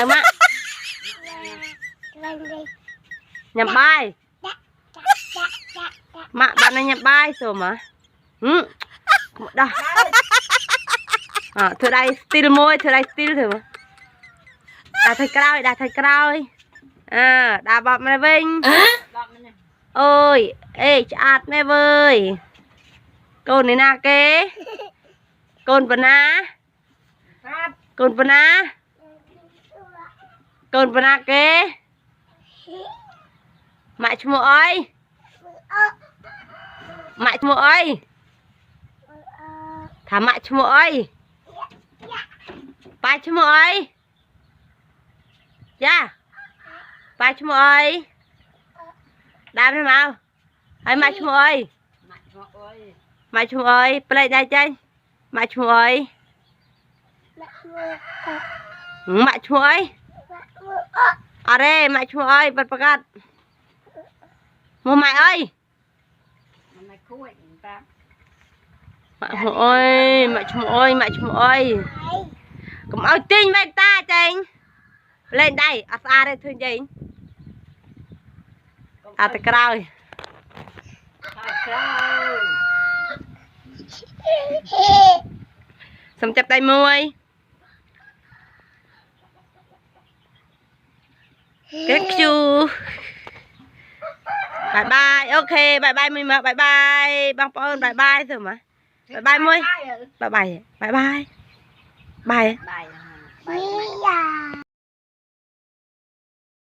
má nhầm bài má bạn này nhầm bài rồi mà đó thưa đây style môi thưa đây style thử đã thấy cào đà bọt mày vinh ôi ê chát mẹ vơi con này na kế con bần á con bần á con bần á kế mẹ chú ơi mẹ chú ơi thả mẹ chú ơi ba chú ơi dạ ba chú ơi đam thế nào ấy mẹ chú ơi mẹ chú ơi play đây chơi mẹ chú ơi mẹ chú ơi ở đây mẹ chú ơi bật bật mua mẹ ơi mẹ chú ơi cũng ơi tin với ta chênh lên đây xa đây thương chênh từ cào xong chập tay môi kết chu bye bye ok bye bye mình mà bye bye băng ơn bye bye rồi mà bye bye môi bye bye bye bye bye bye